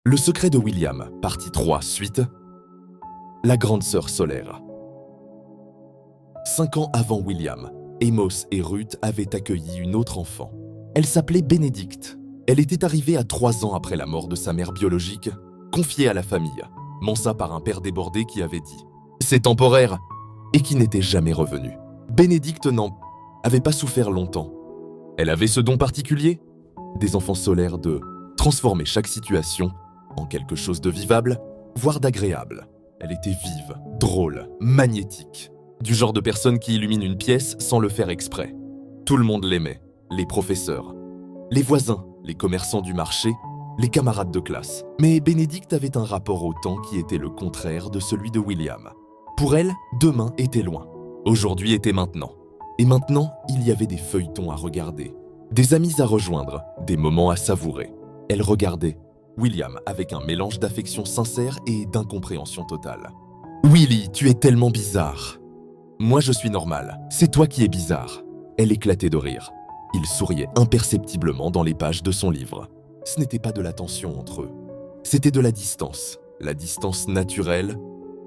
Le secret de William, partie 3, suite. La grande sœur solaire. 5 ans avant William, Amos et Ruth avaient accueilli une autre enfant. Elle s'appelait Bénédicte. Elle était arrivée à 3 ans après la mort de sa mère biologique, confiée à la famille, mansa par un père débordé qui avait dit « C'est temporaire » et qui n'était jamais revenu. Bénédicte n'en avait pas souffert longtemps. Elle avait ce don particulier, des enfants solaires, de transformer chaque situation en quelque chose de vivable, voire d'agréable. Elle était vive, drôle, magnétique, du genre de personne qui illumine une pièce sans le faire exprès. Tout le monde l'aimait, les professeurs, les voisins, les commerçants du marché, les camarades de classe. Mais Bénédicte avait un rapport au temps qui était le contraire de celui de William. Pour elle, demain était loin, aujourd'hui était maintenant. Et maintenant, il y avait des feuilletons à regarder, des amis à rejoindre, des moments à savourer. Elle regardait William avec un mélange d'affection sincère et d'incompréhension totale. « Willy, tu es tellement bizarre. Moi, je suis normal. C'est toi qui es bizarre. » Elle éclatait de rire. Il souriait imperceptiblement dans les pages de son livre. Ce n'était pas de la tension entre eux. C'était de la distance naturelle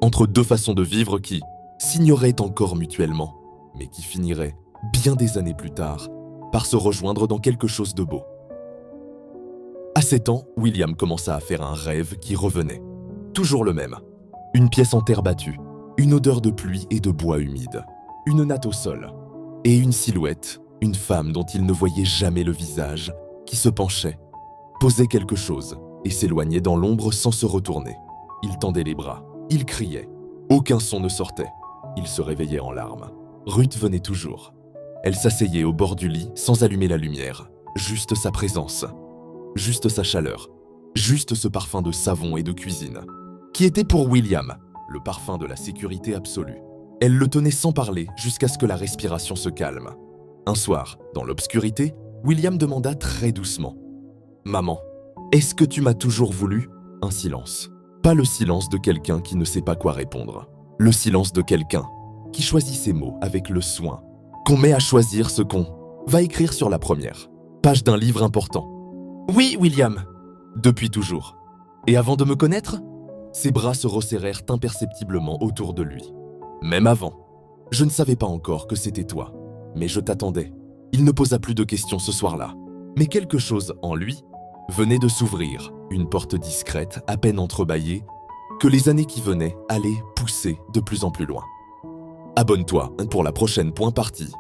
entre deux façons de vivre qui s'ignoraient encore mutuellement, mais qui finiraient, bien des années plus tard, par se rejoindre dans quelque chose de beau. À 7 ans, William commença à faire un rêve qui revenait. Toujours le même. Une pièce en terre battue, une odeur de pluie et de bois humide, une natte au sol, et une silhouette, une femme dont il ne voyait jamais le visage, qui se penchait, posait quelque chose et s'éloignait dans l'ombre sans se retourner. Il tendait les bras, il criait. Aucun son ne sortait. Il se réveillait en larmes. Ruth venait toujours. Elle s'asseyait au bord du lit sans allumer la lumière, juste sa présence. Juste sa chaleur, juste ce parfum de savon et de cuisine, qui était pour William le parfum de la sécurité absolue. Elle le tenait sans parler jusqu'à ce que la respiration se calme. Un soir, dans l'obscurité, William demanda très doucement « Maman, est-ce que tu m'as toujours voulu ?» Un silence. Pas le silence de quelqu'un qui ne sait pas quoi répondre. Le silence de quelqu'un qui choisit ses mots avec le soin, qu'on met à choisir ce qu'on va écrire sur la première page d'un livre important. Oui, William, depuis toujours. Et avant de me connaître, ses bras se resserrèrent imperceptiblement autour de lui. Même avant, je ne savais pas encore que c'était toi, mais je t'attendais. Il ne posa plus de questions ce soir-là, mais quelque chose en lui venait de s'ouvrir, une porte discrète, à peine entrebâillée, que les années qui venaient allaient pousser de plus en plus loin. Abonne-toi pour la prochaine point partie.